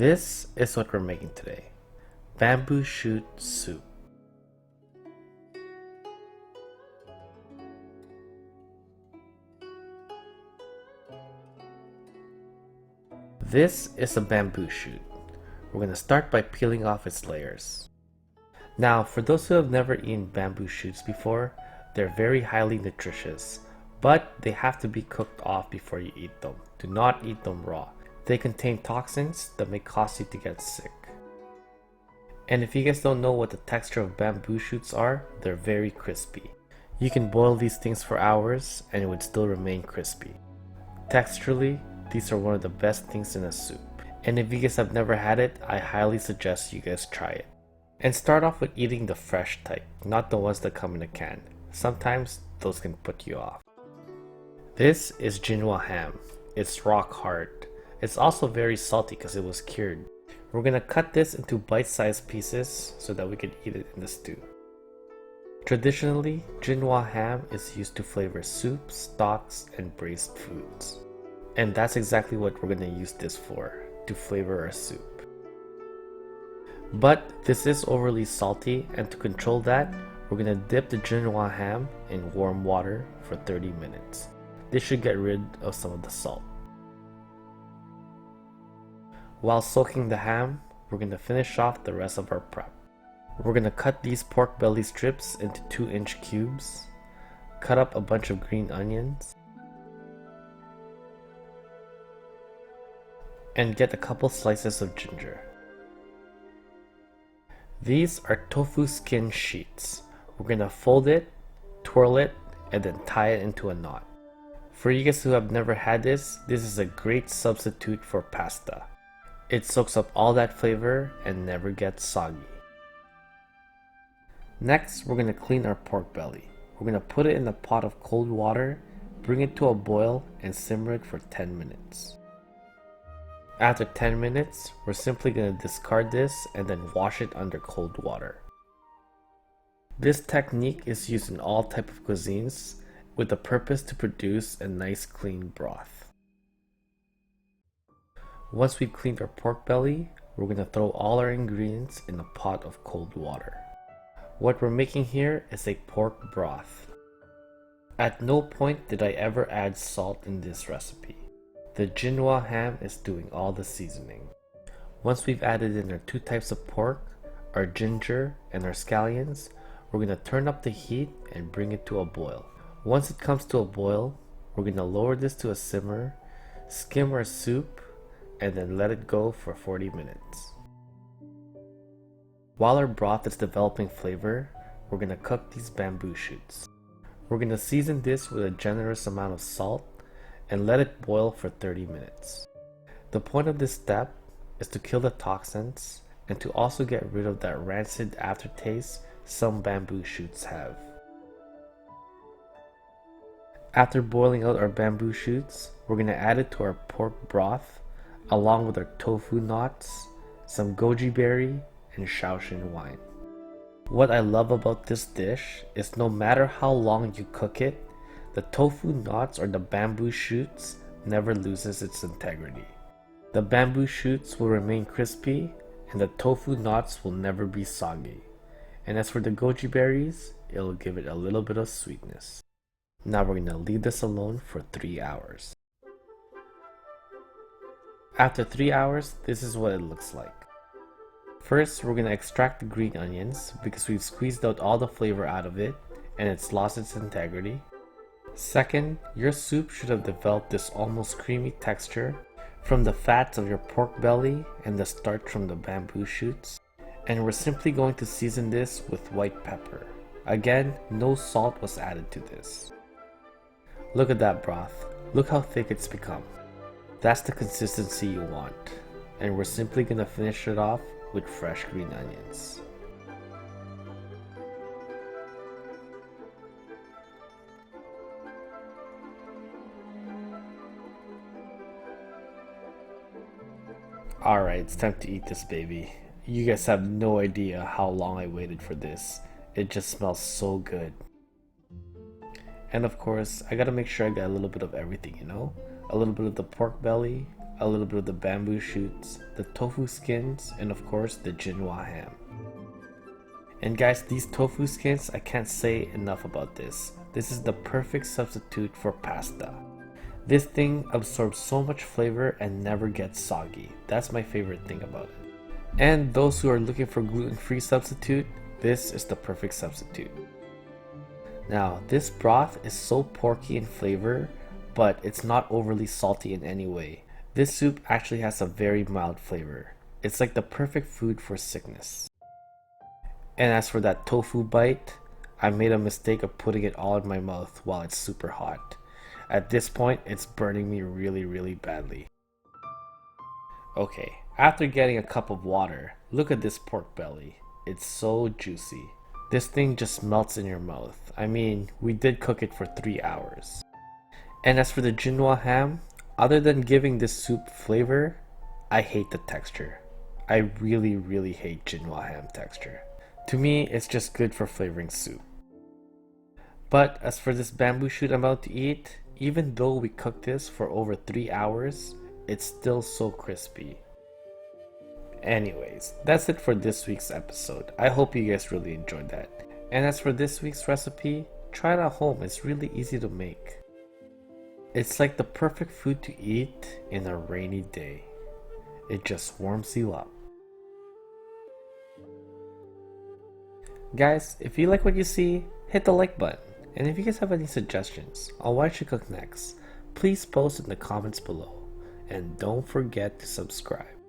This is what we're making today. Bamboo shoot soup. This is a bamboo shoot. We're going to start by peeling off its layers. Now, for those who have never eaten bamboo shoots before, they're very highly nutritious, but they have to be cooked off before you eat them. Do not eat them raw. They contain toxins that may cause you to get sick. And if you guys don't know what the texture of bamboo shoots are, they're very crispy. You can boil these things for hours and it would still remain crispy. Texturally, these are one of the best things in a soup. And if you guys have never had it, I highly suggest you guys try it. And start off with eating the fresh type, not the ones that come in a can. Sometimes those can put you off. This is Jinhua ham. It's rock hard. It's also very salty because it was cured. We're gonna cut this into bite-sized pieces so that we can eat it in the stew. Traditionally, Jinhua ham is used to flavor soups, stocks, and braised foods. And that's exactly what we're gonna use this for, to flavor our soup. But this is overly salty, and to control that, we're gonna dip the Jinhua ham in warm water for 30 minutes. This should get rid of some of the salt. While soaking the ham, we're going to finish off the rest of our prep. We're going to cut these pork belly strips into 2-inch cubes, cut up a bunch of green onions, and get a couple slices of ginger. These are tofu skin sheets. We're going to fold it, twirl it, and then tie it into a knot. For you guys who have never had this is a great substitute for pasta. It soaks up all that flavor and never gets soggy. Next, we're going to clean our pork belly. We're going to put it in a pot of cold water, bring it to a boil, and simmer it for 10 minutes. After 10 minutes, we're simply going to discard this and then wash it under cold water. This technique is used in all types of cuisines with the purpose to produce a nice clean broth. Once we've cleaned our pork belly, we're going to throw all our ingredients in a pot of cold water. What we're making here is a pork broth. At no point did I ever add salt in this recipe. The Jinhua ham is doing all the seasoning. Once we've added in our 2 types of pork, our ginger, and our scallions, we're going to turn up the heat and bring it to a boil. Once it comes to a boil, we're going to lower this to a simmer, skim our soup, and then let it go for 40 minutes. While our broth is developing flavor, we're going to cook these bamboo shoots. We're going to season this with a generous amount of salt and let it boil for 30 minutes. The point of this step is to kill the toxins and to also get rid of that rancid aftertaste some bamboo shoots have. After boiling out our bamboo shoots, we're going to add it to our pork broth along with our tofu knots, some goji berry, and Shaoxing wine. What I love about this dish is no matter how long you cook it, the tofu knots or the bamboo shoots never loses its integrity. The bamboo shoots will remain crispy and the tofu knots will never be soggy. And as for the goji berries, it'll give it a little bit of sweetness. Now we're going to leave this alone for 3 hours. After 3 hours, this is what it looks like. First, we're going to extract the green onions because we've squeezed out all the flavor out of it and it's lost its integrity. Second, your soup should have developed this almost creamy texture from the fats of your pork belly and the starch from the bamboo shoots. And we're simply going to season this with white pepper. Again, no salt was added to this. Look at that broth. Look how thick it's become. That's the consistency you want. And we're simply going to finish it off with fresh green onions. Alright, it's time to eat this baby. You guys have no idea how long I waited for this. It just smells so good. And of course, I gotta make sure I get a little bit of everything, you know? A little bit of the pork belly, a little bit of the bamboo shoots, the tofu skins, and of course the Jinwa ham. And guys, these tofu skins, I can't say enough about this. This is the perfect substitute for pasta. This thing absorbs so much flavor and never gets soggy. That's my favorite thing about it. And those who are looking for gluten-free substitute, this is the perfect substitute. Now, this broth is so porky in flavor, but it's not overly salty in any way. This soup actually has a very mild flavor. It's like the perfect food for sickness. And as for that tofu bite, I made a mistake of putting it all in my mouth while it's super hot. At this point, it's burning me really badly. Okay, after getting a cup of water, look at this pork belly. It's so juicy. This thing just melts in your mouth. I mean, we did cook it for 3 hours. And as for the Jinwa ham, other than giving this soup flavor, I hate the texture. I really hate Jinwa ham texture. To me, it's just good for flavoring soup. But as for this bamboo shoot I'm about to eat, even though we cooked this for over 3 hours, it's still so crispy. Anyways, that's it for this week's episode. I hope you guys really enjoyed that. And as for this week's recipe, try it at home. It's really easy to make. It's like the perfect food to eat in a rainy day. It just warms you up. Guys, if you like what you see, hit the like button. And if you guys have any suggestions on what I should cook next, please post in the comments below. And don't forget to subscribe.